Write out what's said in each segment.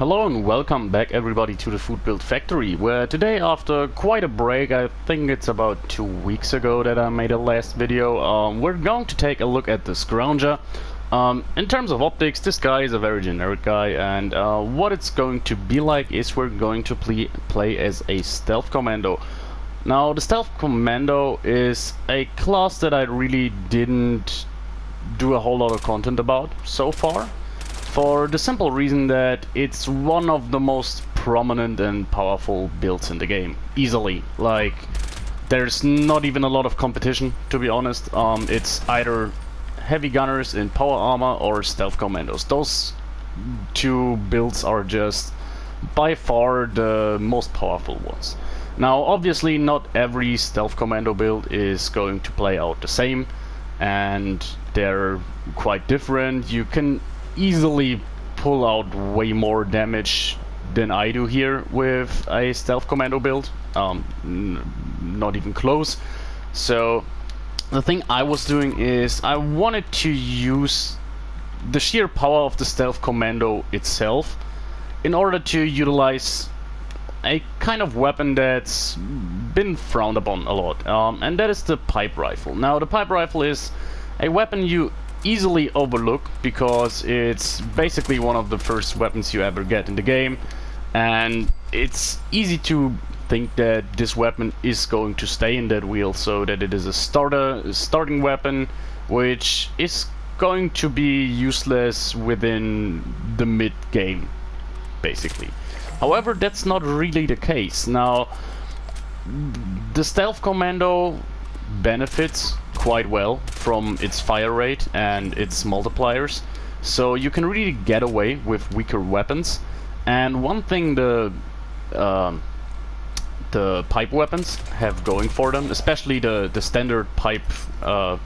Hello and welcome back everybody to the Foodbuild factory, where today, after quite a break, I think it's about 2 weeks ago that I made a last video, we're going to take a look at the Scrounger. In terms of optics, this guy is a very generic guy, and what it's going to be like is we're going to play as a stealth commando. Now, the stealth commando is a class that I really didn't do a whole lot of content about so far. For the simple reason that it's one of the most prominent and powerful builds in the game. Easily. Like, there's not even a lot of competition, to be honest. It's either heavy gunners in power armor or stealth commandos. Those two builds are just by far the most powerful ones. Now, obviously, not every stealth commando build is going to play out the same, and they're quite different. You can easily pull out way more damage than I do here with a stealth commando build. Not even close. So the thing I was doing is I wanted to use the sheer power of the stealth commando itself in order to utilize a kind of weapon that's been frowned upon a lot, and that is the pipe rifle. Now, the pipe rifle is a weapon you easily overlook because it's basically one of the first weapons you ever get in the game, and it's easy to think that this weapon is going to stay in that wheel, so that it is a starting weapon which is going to be useless within the mid game, basically. However, that's not really the case. Now, the stealth commando benefits quite well from its fire rate and its multipliers, so you can really get away with weaker weapons. And one thing the pipe weapons have going for them, especially the standard pipe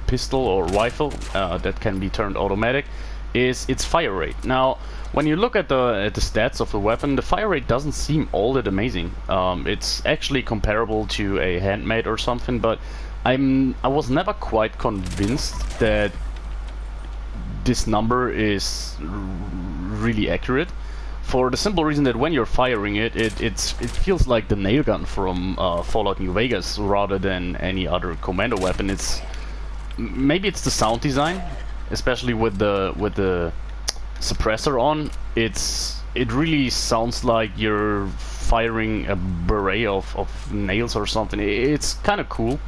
pistol or rifle that can be turned automatic, is its fire rate. Now, when you look at the stats of the weapon, the fire rate doesn't seem all that amazing. It's actually comparable to a handmade or something, but I was never quite convinced that this number is really accurate, for the simple reason that when you're firing it, it feels like the nail gun from Fallout New Vegas rather than any other commando weapon. Maybe it's the sound design, especially with the suppressor on. It really sounds like you're firing a beret of nails or something. It's kind of cool.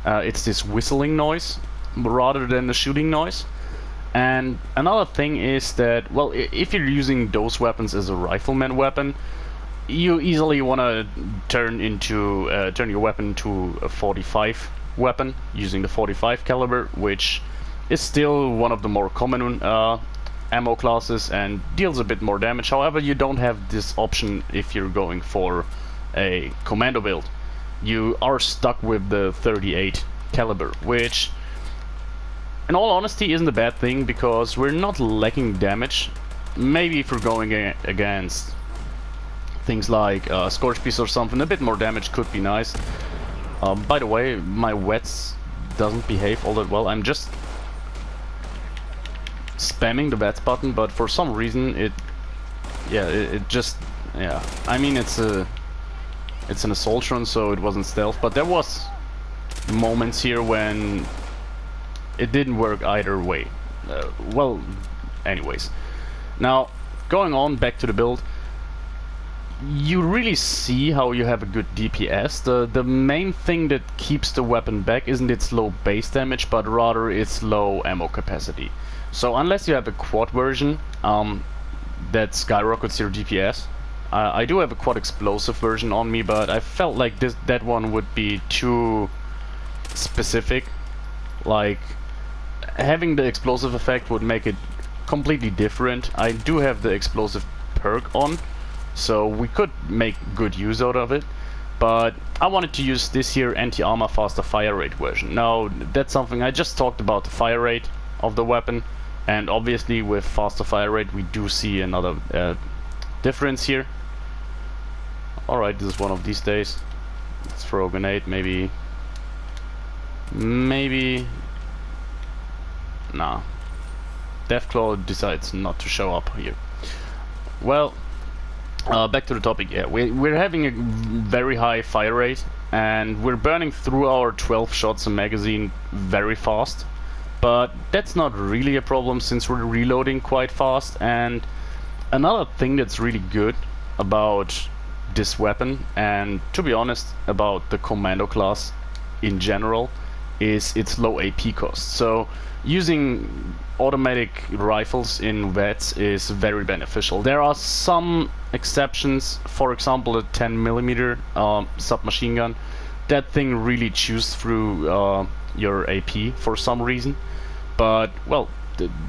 It's this whistling noise rather than the shooting noise. And another thing is that, well, if you're using those weapons as a rifleman weapon, you easily want to turn your weapon to a 45 weapon using the 45 caliber, which is still one of the more common ammo classes and deals a bit more damage. However, you don't have this option if you're going for a commando build. You are stuck with the 38 caliber, which in all honesty isn't a bad thing because we're not lacking damage. Maybe if we're going against things like Scorch Piece or something, a bit more damage could be nice. By the way, my wets doesn't behave all that well. I'm just spamming the wets button, but for some reason it just, yeah, I mean, it's an assault run, so it wasn't stealth, but there was moments here when it didn't work either way. Well, anyways. Now, going on back to the build, you really see how you have a good DPS. The main thing that keeps the weapon back isn't its low base damage, but rather its low ammo capacity. So unless you have a quad version that skyrockets your DPS, I do have a quad explosive version on me, but I felt like that one would be too specific. Like, having the explosive effect would make it completely different. I do have the explosive perk on, so we could make good use out of it, but I wanted to use this here anti-armor faster fire rate version. Now, that's something I just talked about, the fire rate of the weapon, and obviously with faster fire rate we do see another difference here. Alright, this is one of these days. Let's throw a grenade, maybe. Nah. Deathclaw decides not to show up here. Well, Back to the topic. Yeah, we're having a very high fire rate, and we're burning through our 12 shots a magazine very fast. But that's not really a problem since we're reloading quite fast. And another thing that's really good about this weapon, and to be honest about the Commando class in general, is its low AP cost. So using automatic rifles in VETs is very beneficial. There are some exceptions, for example the 10mm submachine gun. That thing really chews through your AP for some reason, but well,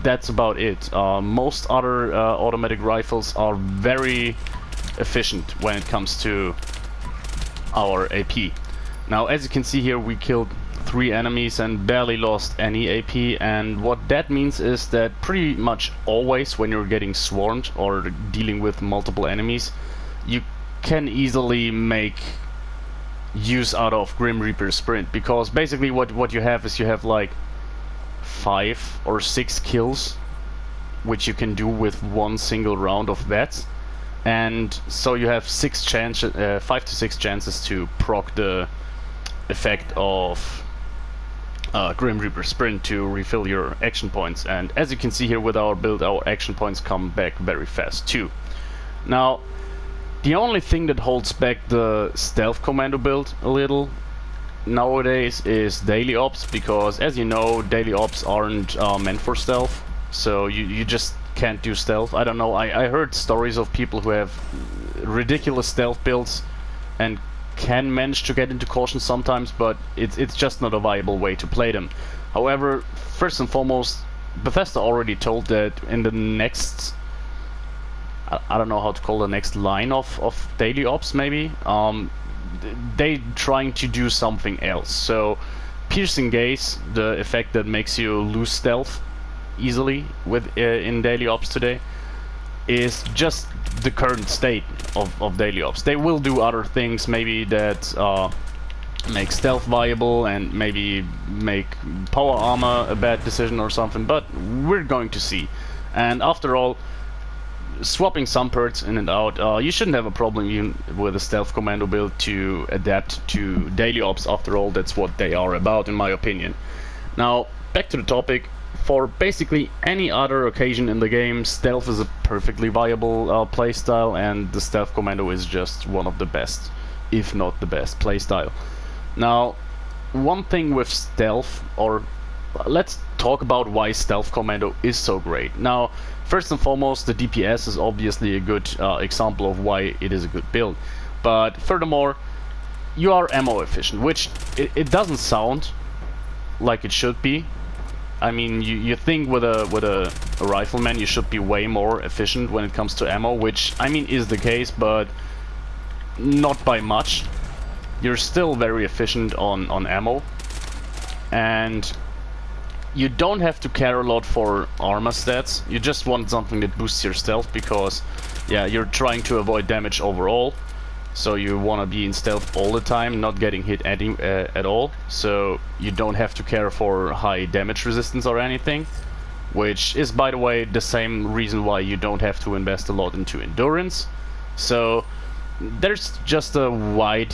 that's about it. Most other automatic rifles are very efficient when it comes to our AP. Now, as you can see here, we killed 3 enemies and barely lost any AP, and what that means is that pretty much always when you're getting swarmed or dealing with multiple enemies, you can easily make use out of Grim Reaper Sprint, because basically what you have is you have like 5 or 6 kills which you can do with one single round of VETs, and so you have 5 to 6 chances to proc the effect of Grim Reaper Sprint to refill your action points. And as you can see here with our build, our action points come back very fast too. Now, the only thing that holds back the stealth commando build a little nowadays is daily ops, because as you know, daily ops aren't meant for stealth, so you just can't do stealth. I don't know, I heard stories of people who have ridiculous stealth builds and can manage to get into caution sometimes, but it's just not a viable way to play them. However, first and foremost, Bethesda already told that in the next, I don't know how to call the next line of daily ops maybe, they trying to do something else. So piercing gaze, the effect that makes you lose stealth easily with in daily ops today, is just the current state of daily ops. They will do other things maybe that make stealth viable and maybe make power armor a bad decision or something, but we're going to see. And after all, swapping some perks in and out, you shouldn't have a problem even with a stealth commando build to adapt to daily ops. After all, that's what they are about in my opinion. Now, back to the topic. For basically any other occasion in the game, stealth is a perfectly viable playstyle, and the stealth commando is just one of the best, if not the best, playstyle. Now, one thing with stealth, or let's talk about why stealth commando is so great. Now, first and foremost, the DPS is obviously a good example of why it is a good build, but furthermore, you are ammo efficient, which it doesn't sound like it should be. I mean, you think with a rifleman you should be way more efficient when it comes to ammo, which I mean is the case, but not by much. You're still very efficient on ammo, and you don't have to care a lot for armor stats. You just want something that boosts your stealth, because yeah, you're trying to avoid damage overall. So you want to be in stealth all the time, not getting hit at all. So you don't have to care for high damage resistance or anything. Which is, by the way, the same reason why you don't have to invest a lot into endurance. So there's just a wide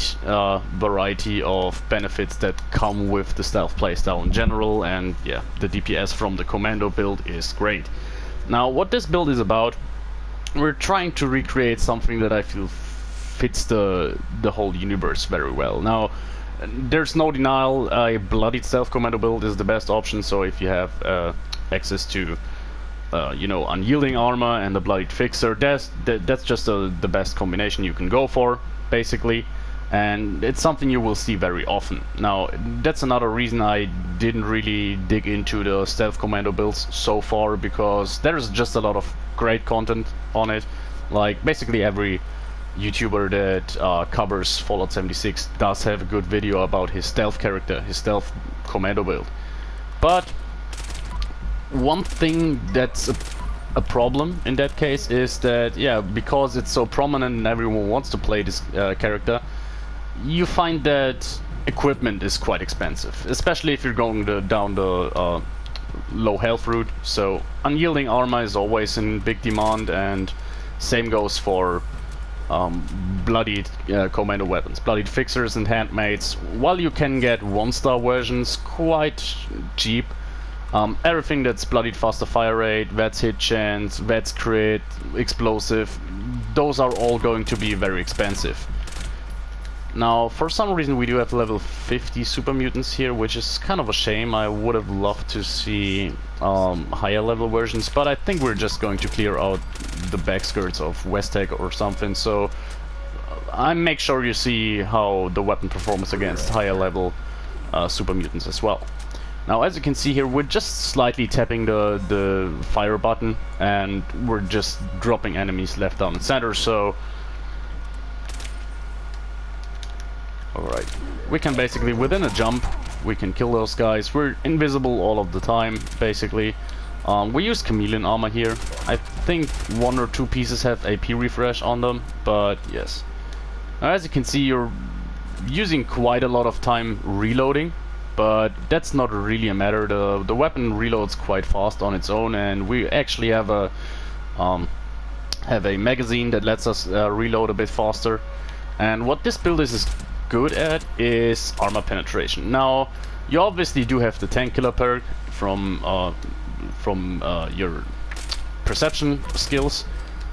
variety of benefits that come with the stealth playstyle in general. And yeah, the DPS from the Commando build is great. Now, what this build is about, we're trying to recreate something that I feel fits the whole universe very well. Now, there's no denial, a bloodied stealth commando build is the best option. So if you have access to you know, unyielding armor and the bloodied fixer, that's just the best combination you can go for, basically, and it's something you will see very often. Now, that's another reason I didn't really dig into the stealth commando builds so far, because there's just a lot of great content on it. Like basically every YouTuber that covers Fallout 76 does have a good video about his stealth character, his stealth commando build. But one thing that's a problem in that case is that, yeah, because it's so prominent and everyone wants to play this character, you find that equipment is quite expensive, especially if you're going down the low health route. So unyielding armor is always in big demand, and same goes for bloodied commando weapons, bloodied fixers and handmaids. While you can get 1-star versions quite cheap, everything that's bloodied faster fire rate, VETS hit chance, VETS crit, explosive, those are all going to be very expensive. Now, for some reason we do have level 50 super mutants here, which is kind of a shame. I would have loved to see higher level versions, but I think we're just going to clear out the back skirts of Westtech or something, so I make sure you see how the weapon performs against higher level super mutants as well. Now, as you can see here, we're just slightly tapping the fire button, and we're just dropping enemies left, down, and center, so... Alright, we can basically, within a jump, we can kill those guys. We're invisible all of the time, basically. We use chameleon armor here. I think 1 or 2 pieces have AP refresh on them, but yes. Now, as you can see, you're using quite a lot of time reloading, but that's not really a matter. The weapon reloads quite fast on its own, and we actually have a magazine that lets us reload a bit faster. And what this build is good at is armor penetration. Now, you obviously do have the tank killer perk from your perception skills,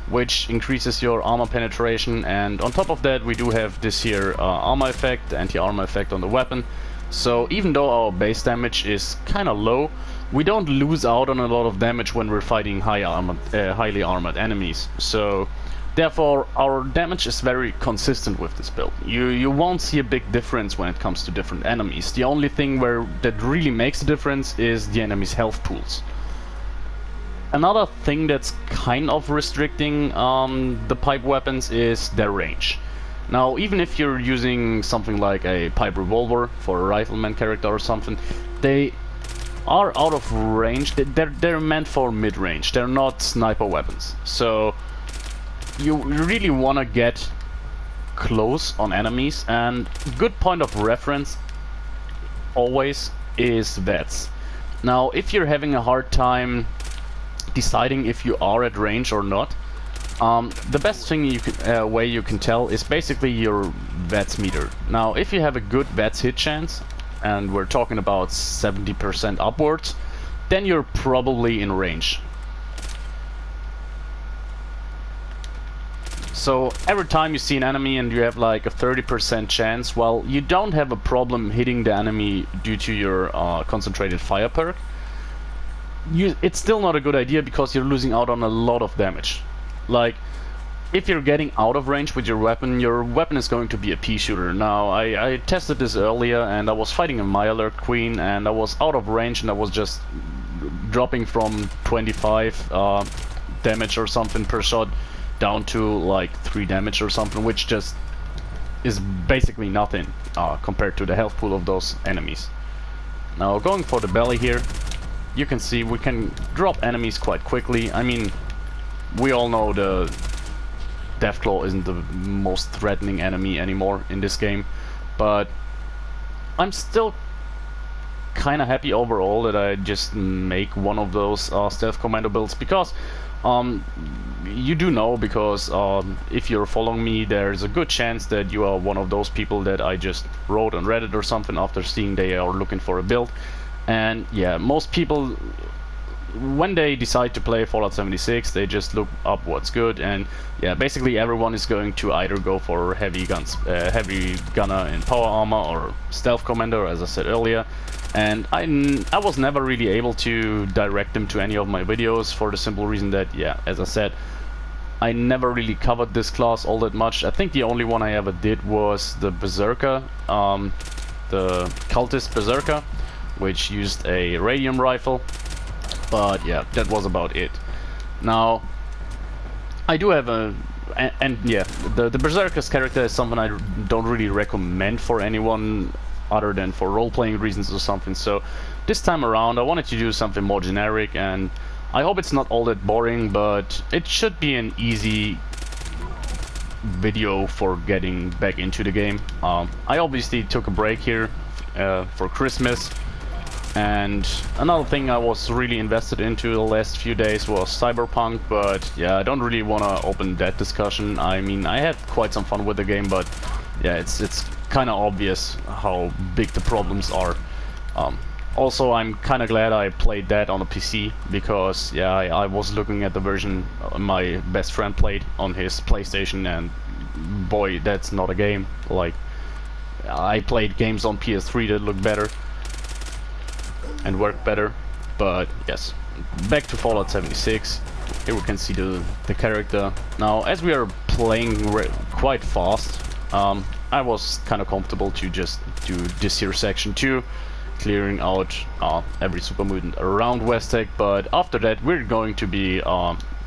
which increases your armor penetration, and on top of that we do have this here armor effect, anti-armor effect on the weapon. So even though our base damage is kind of low, we don't lose out on a lot of damage when we're fighting highly armored enemies. So therefore, our damage is very consistent with this build. You won't see a big difference when it comes to different enemies. The only thing that really makes a difference is the enemy's health pools. Another thing that's kind of restricting the pipe weapons is their range. Now, even if you're using something like a pipe revolver for a rifleman character or something, they are out of range. They're meant for mid-range. They're not sniper weapons. So you really want to get close on enemies, and good point of reference always is VETS. Now, if you're having a hard time deciding if you are at range or not, the best thing way you can tell is basically your VETS meter. Now, if you have a good VETS hit chance, and we're talking about 70% upwards, then you're probably in range. So every time you see an enemy and you have like a 30% chance, well, you don't have a problem hitting the enemy due to your concentrated fire perk. It's still not a good idea because you're losing out on a lot of damage. Like, if you're getting out of range with your weapon is going to be a pea shooter. Now, I tested this earlier, and I was fighting a Mirelurk Queen, and I was out of range, and I was just dropping from 25 damage or something per shot down to like 3 damage or something, which just is basically nothing compared to the health pool of those enemies. Now, going for the belly here, you can see we can drop enemies quite quickly. I mean, we all know the Deathclaw isn't the most threatening enemy anymore in this game, but I'm still kind of happy overall that I just make one of those stealth commando builds, because you do know, because if you're following me, there's a good chance that you are one of those people that I just wrote on Reddit or something after seeing they are looking for a build. And yeah, most people, when they decide to play Fallout 76, they just look up what's good, and yeah, basically everyone is going to either go for heavy gunner in power armor or stealth commander, as I said earlier. And I was never really able to direct them to any of my videos for the simple reason that, yeah, as I said, I never really covered this class all that much. I think the only one I ever did was the Berserker, the Cultist Berserker, which used a radium rifle. But yeah, that was about it. Now, I do have and yeah, the Berserker's character is something I don't really recommend for anyone other than for role-playing reasons or something. So this time around I wanted to do something more generic, and I hope it's not all that boring, but it should be an easy video for getting back into the game. I obviously took a break here for Christmas, And another thing I was really invested into the last few days was Cyberpunk, but yeah, I don't really want to open that discussion. I mean, I had quite some fun with the game, but yeah, it's kind of obvious how big the problems are. Also, I'm kind of glad I played that on a PC, because yeah, I was looking at the version my best friend played on his PlayStation, and boy, that's not a game. Like, I played games on PS3 that look better and work better. But yes, back to Fallout 76. Here we can see the character. Now, as we are playing quite fast, I was kind of comfortable to just do this here section 2, clearing out every super mutant around Westec. But after that, we're going to be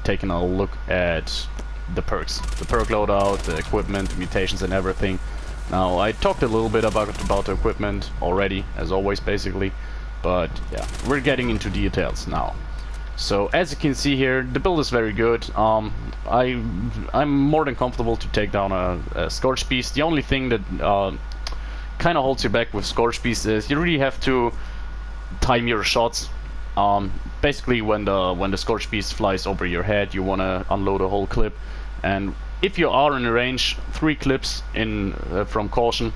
taking a look at the perks, the perk loadout, the equipment, the mutations, and everything. Now, I talked a little bit about the equipment already, as always, basically. But yeah, we're getting into details now. So as you can see here, the build is very good. I'm more than comfortable to take down a Scorch Beast. The only thing that kind of holds you back with Scorch Beast is you really have to time your shots. Basically, when the Scorch Beast flies over your head, you want to unload a whole clip, and if you are in range, 3 clips in from caution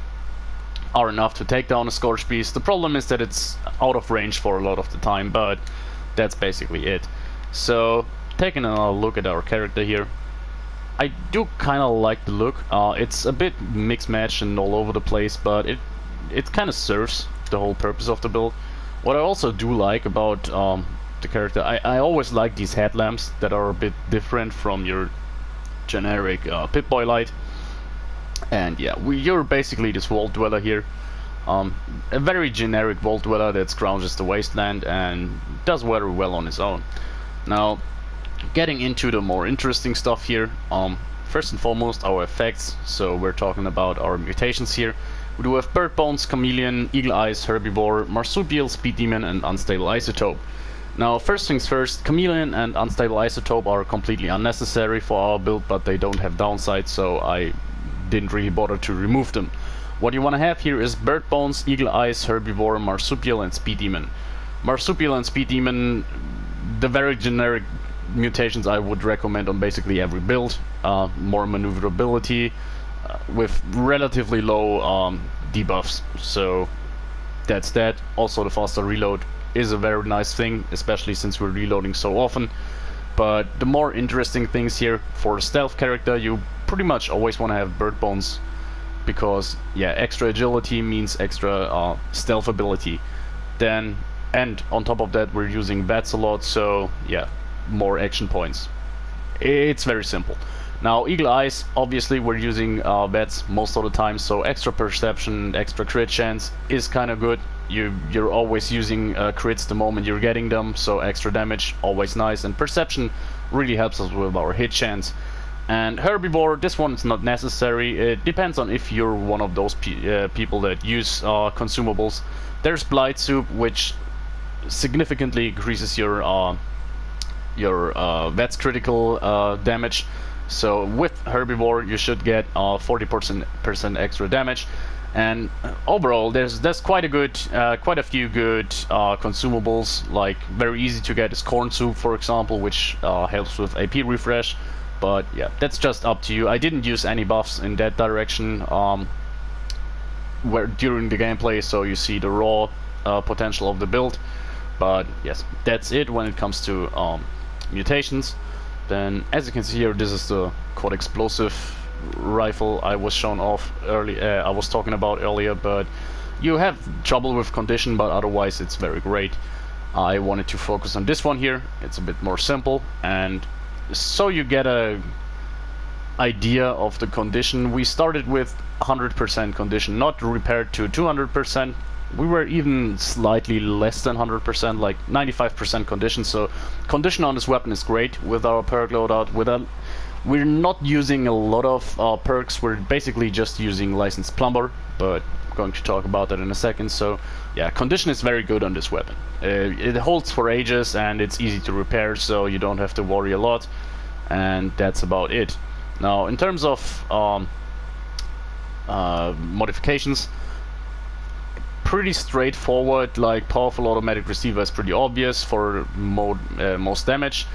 are enough to take down a Scorch Beast. The problem is that it's out of range for a lot of the time, but that's basically it. So, taking a look at our character here, I do kind of like the look. It's a bit mixed match and all over the place, but it kind of serves the whole purpose of the build. What I also do like about the character, I always like these headlamps that are a bit different from your generic Pip-Boy light. And yeah, you're basically this Vault Dweller here. A very generic Vault Dweller that scrounges the wasteland and does very well on his own. Now, getting into the more interesting stuff here, first and foremost, our effects. So we're talking about our mutations here. We do have Bird Bones, Chameleon, Eagle Eyes, Herbivore, Marsupial, Speed Demon, and Unstable Isotope. Now, first things first, Chameleon and Unstable Isotope are completely unnecessary for our build, but they don't have downsides, so I didn't really bother to remove them. What you want to have here is Bird Bones, Eagle Eyes, Herbivore, Marsupial, and Speed Demon. Marsupial and Speed Demon, the very generic mutations I would recommend on basically every build. More maneuverability with relatively low debuffs, so that's that. Also, the faster reload is a very nice thing, especially since we're reloading so often. But the more interesting things here, for a stealth character, you pretty much always want to have Bird Bones, because yeah, extra agility means extra stealth ability. Then, and on top of that, we're using bats a lot, so yeah, more action points. It's very simple. Now, Eagle Eyes, obviously we're using bats most of the time, so extra perception, extra crit chance is kind of good. You're always using crits the moment you're getting them, so extra damage, always nice, and perception really helps us with our hit chance. And Herbivore, this one is not necessary. It depends on if you're one of those people that use consumables. There's Blight Soup, which significantly increases your Vet's critical damage. So with Herbivore, you should get 40% extra damage. And overall, there's quite a few good consumables. Like, very easy to get is Corn Soup, for example, which helps with AP refresh. But yeah, that's just up to you. I didn't use any buffs in that direction during the gameplay, so you see the raw potential of the build. But yes, that's it when it comes to mutations. Then, as you can see here, this is the quad explosive rifle I was shown off earlier. I was talking about earlier, but you have trouble with condition, but otherwise it's very great. I wanted to focus on this one here. It's a bit more simple, and so you get a idea of the condition. We started with 100% condition, not repaired to 200%. We were even slightly less than 100%, like 95% condition. So condition on this weapon is great with our perk loadout. We're not using a lot of perks. We're basically just using Licensed Plumber, but I'm going to talk about that in a second. So yeah, condition is very good on this weapon. It holds for ages and it's easy to repair, so you don't have to worry a lot. And that's about it. Now, in terms of modifications, pretty straightforward. Like powerful automatic receiver is pretty obvious for most damage.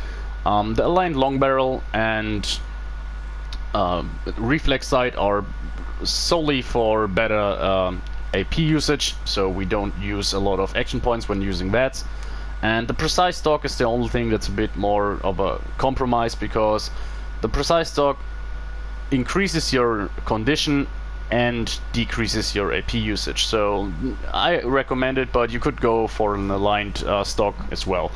The aligned long barrel and reflex sight are solely for better AP usage, so we don't use a lot of action points when using VATS. And the precise stock is the only thing that's a bit more of a compromise, because the precise stock increases your condition and decreases your AP usage. So I recommend it, but you could go for an aligned stock as well.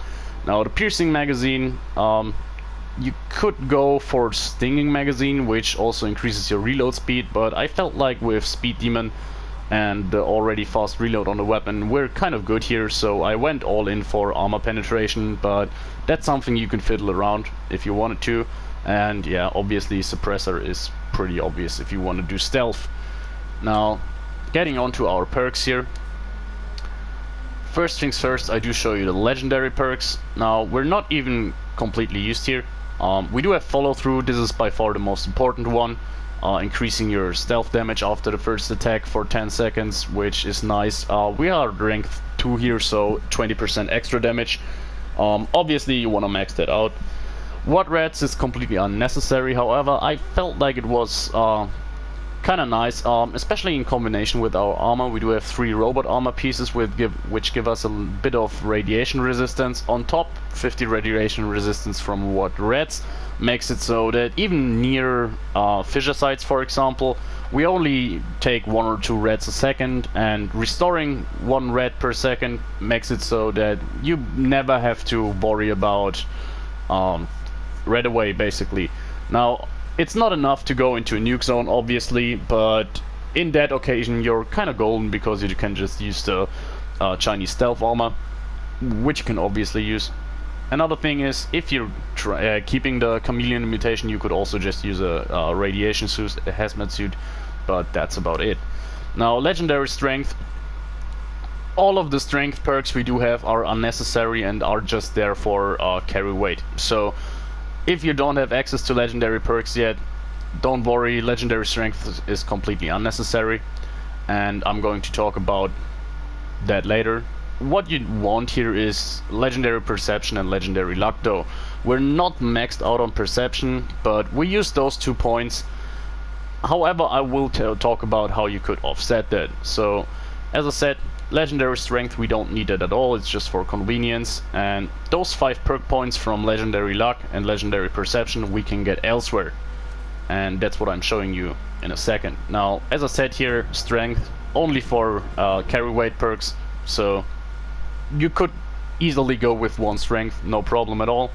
Now the piercing magazine, you could go for stinging magazine, which also increases your reload speed, but I felt like with Speed Demon and the already fast reload on the weapon, we're kind of good here, so I went all in for armor penetration, but that's something you can fiddle around if you wanted to. And yeah, obviously suppressor is pretty obvious if you want to do stealth. Now, getting on to our perks here. First things first, I do show you the legendary perks. Now, we're not even completely used here. We do have follow through. This is by far the most important one, increasing your stealth damage after the first attack for 10 seconds, which is nice. We are rank 2 here, so 20% extra damage. Obviously you want to max that out. What rats is completely unnecessary, however I felt like it was kind of nice, especially in combination with our armor. We do have 3 robot armor pieces which give us a bit of radiation resistance. On top, 50 radiation resistance from what rats makes it so that even near fissure sites, for example, we only take 1 or 2 rats a second, and restoring 1 rat per second makes it so that you never have to worry about red away, basically. Now, it's not enough to go into a nuke zone, obviously, but in that occasion you're kind of golden, because you can just use the Chinese stealth armor, which you can obviously use. Another thing is, if you're keeping the chameleon mutation, you could also just use a radiation suit, a hazmat suit, but that's about it. Now, legendary strength. All of the strength perks we do have are unnecessary and are just there for carry weight. So if you don't have access to legendary perks yet, don't worry, legendary strength is completely unnecessary, and I'm going to talk about that later. What you want here is legendary perception and legendary luck though. We're not maxed out on perception, but we use those 2 points. However, I will talk about how you could offset that. So, as I said, legendary strength, we don't need it at all, it's just for convenience, and those 5 perk points from legendary luck and legendary perception we can get elsewhere, and that's what I'm showing you in a second. Now, as I said here, strength only for carry weight perks, so you could easily go with 1 strength, no problem at all.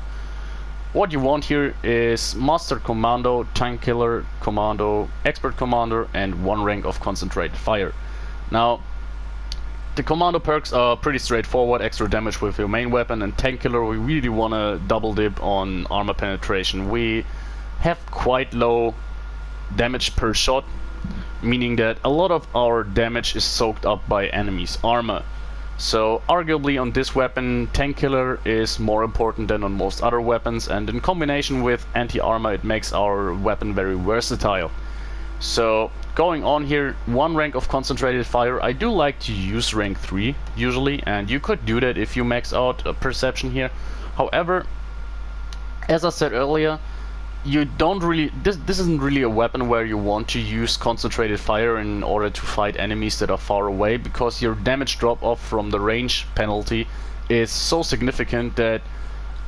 What you want here is Master Commando, Tank Killer, Commando, Expert Commander, and 1 rank of Concentrated Fire. Now, the Commando perks are pretty straightforward, extra damage with your main weapon, and Tank Killer we really want to double dip on armor penetration. We have quite low damage per shot, meaning that a lot of our damage is soaked up by enemies' armor. So arguably on this weapon, Tank Killer is more important than on most other weapons, and in combination with anti-armor it makes our weapon very versatile. So going on here, 1 rank of Concentrated Fire. I do like to use rank 3 usually, and you could do that if you max out perception here. However, as I said earlier, you don't really, this isn't really a weapon where you want to use Concentrated Fire in order to fight enemies that are far away, because your damage drop off from the range penalty is so significant that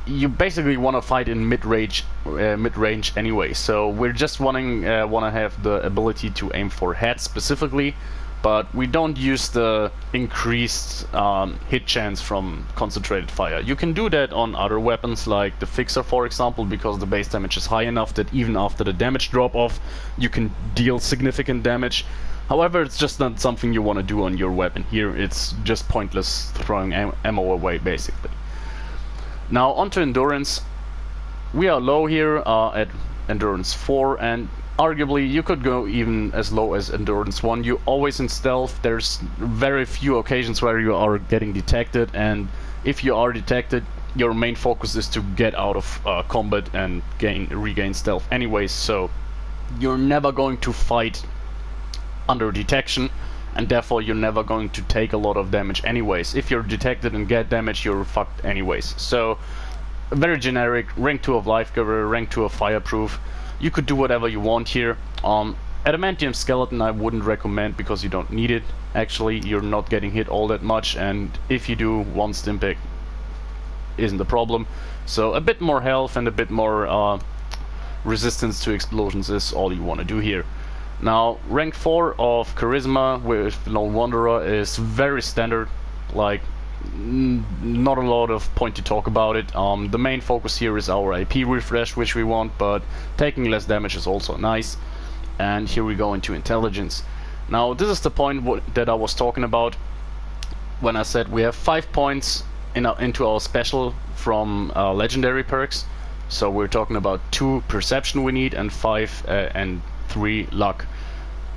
you basically want to fight in mid-range anyway. So we're just want to have the ability to aim for heads specifically, but we don't use the increased hit chance from Concentrated Fire. You can do that on other weapons like the Fixer, for example, because the base damage is high enough that even after the damage drop off you can deal significant damage. However, it's just not something you want to do on your weapon. Here it's just pointless throwing ammo away, basically. Now onto endurance. We are low here at endurance 4, and arguably you could go even as low as endurance 1. You always in stealth. There's very few occasions where you are getting detected, and if you are detected, your main focus is to get out of combat and regain stealth anyways, so you're never going to fight under detection. and therefore you're never going to take a lot of damage anyways. If you're detected and get damage, you're fucked anyways. So very generic, rank 2 of Life Giver, rank 2 of Fireproof. You could do whatever you want here. Adamantium Skeleton I wouldn't recommend because you don't need it. Actually, you're not getting hit all that much, and if you do, one Stimpack isn't the problem. So a bit more health and a bit more resistance to explosions is all you want to do here. Now, rank 4 of Charisma with Lone Wanderer is very standard, like not a lot of point to talk about it. The main focus here is our AP refresh, which we want, but taking less damage is also nice. And here we go into Intelligence. Now, this is the point that I was talking about when I said we have 5 points into our special from legendary perks. So we're talking about 2 perception we need, and 5 and 3 luck.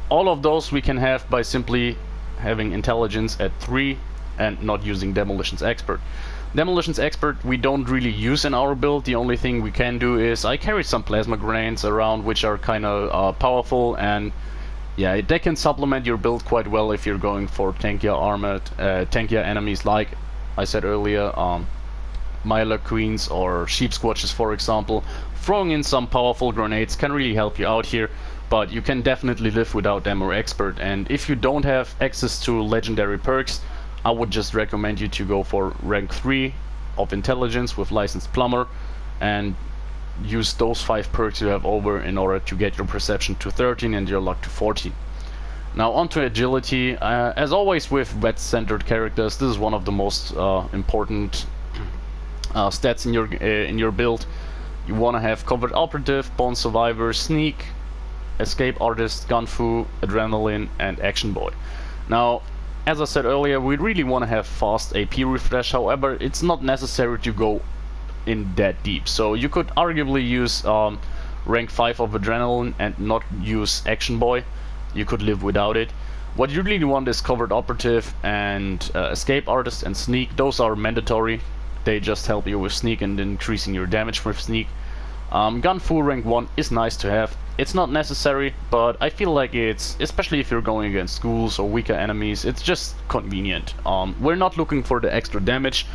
All of those we can have by simply having Intelligence at 3 and not using Demolition's Expert. Demolition's Expert we don't really use in our build. The only thing we can do is I carry some plasma grenades around, which are kind of powerful, and yeah, they can supplement your build quite well if you're going for tankier armored, tankier enemies, like I said earlier, Mylar Queens or Sheep Squatches, for example. Throwing in some powerful grenades can really help you out here, but you can definitely live without them or Expert. And if you don't have access to legendary perks, I would just recommend you to go for rank 3 of Intelligence with Licensed Plumber and use those 5 perks you have over in order to get your Perception to 13 and your Luck to 14. Now onto Agility. As always with vet-centered characters, this is one of the most important stats in your build. You want to have Covert Operative, Bone Survivor, Sneak, Escape Artist, Gunfu, Adrenaline, and Action Boy. Now, as I said earlier, we really want to have fast AP refresh. However, it's not necessary to go in that deep. So you could arguably use rank 5 of Adrenaline and not use Action Boy. You could live without it. What you really want is Covert Operative and Escape Artist and Sneak. Those are mandatory. They just help you with Sneak and increasing your damage with Sneak. Gunfu rank 1 is nice to have. It's not necessary, but I feel like it's, especially if you're going against schools or weaker enemies, it's just convenient. We're not looking for the extra damage,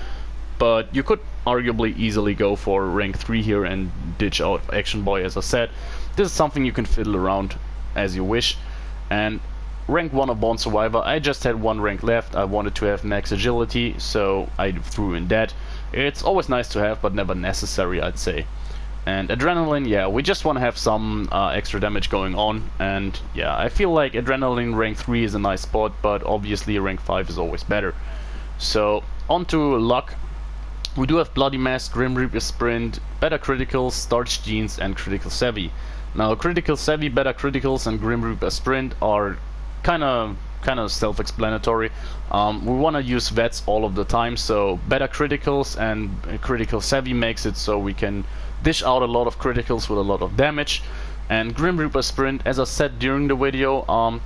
but you could arguably easily go for rank 3 here and ditch out Action Boy, as I said. This is something you can fiddle around as you wish. And rank 1 of Bone Survivor, I just had 1 rank left. I wanted to have max agility, so I threw in that. It's always nice to have, but never necessary, I'd say. And Adrenaline, yeah, we just want to have some extra damage going on, and yeah, I feel like Adrenaline rank 3 is a nice spot, but obviously rank 5 is always better. So, on to Luck. We do have Bloody Mask, Grim Reaper Sprint, Better Criticals, Starch Genes, and Critical Savvy. Now, Critical Savvy, Better Criticals, and Grim Reaper Sprint are kind of self-explanatory. We want to use vets all of the time, so Better Criticals and Critical Savvy makes it so we can dish out a lot of criticals with a lot of damage. And Grim Reaper Sprint, as I said during the video,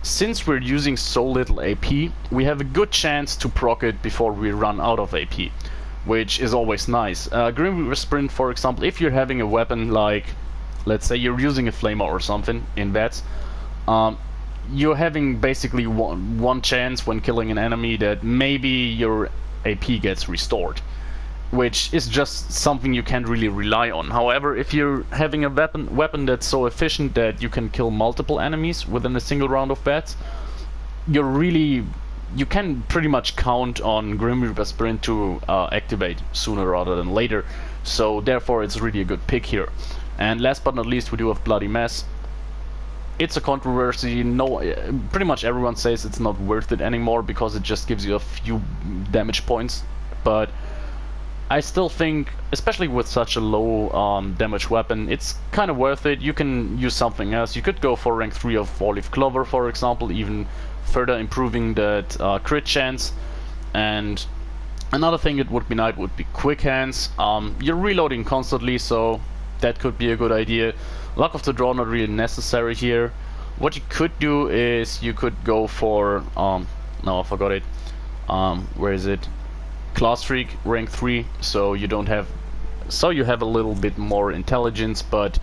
since we're using so little AP, we have a good chance to proc it before we run out of AP, which is always nice. Grim Reaper Sprint, for example, if you're having a weapon like, let's say you're using a flamer or something in vets, you're having basically one chance when killing an enemy that maybe your AP gets restored, which is just something you can't really rely on. However, if you're having a weapon that's so efficient that you can kill multiple enemies within a single round of bats, you can pretty much count on Grim Reaper Sprint to activate sooner rather than later. So therefore it's really a good pick here. And last but not least, we do have Bloody Mess. It's a controversy. Pretty much everyone says it's not worth it anymore because it just gives you a few damage points, but I still think, especially with such a low damage weapon, it's kind of worth it. You can use something else. You could go for rank 3 of Four-Leaf Clover, for example, even further improving that crit chance. And another thing that would be nice would be Quick Hands. You're reloading constantly, so that could be a good idea. Luck of the Draw not really necessary here. What you could do is you could go for no, I forgot it. Where is it? Class Freak rank 3, so you have a little bit more intelligence, but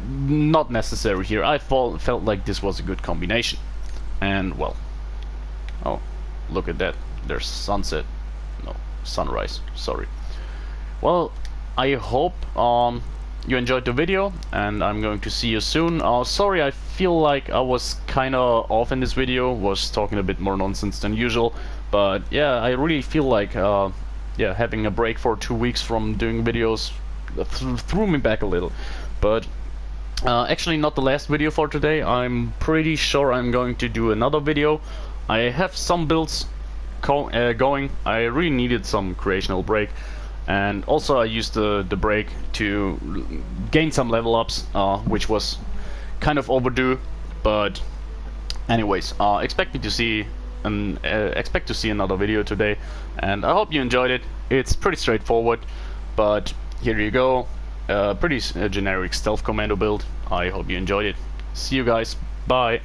not necessary here. I felt like this was a good combination. And well, oh, look at that, there's sunset, no, sunrise, sorry. Well, I hope you enjoyed the video, and I'm going to see you soon. Sorry, I feel like I was kinda off in this video, was talking a bit more nonsense than usual, but yeah, I really feel like yeah, having a break for 2 weeks from doing videos threw me back a little. But actually not the last video for today. I'm pretty sure I'm going to do another video. I have some builds going. I really needed some creational break, and also I used the break to gain some level ups, which was kind of overdue. But anyways, expect to see another video today, and I hope you enjoyed it. It's pretty straightforward, but here you go. Pretty generic stealth commando build. I hope you enjoyed it. See you guys. Bye.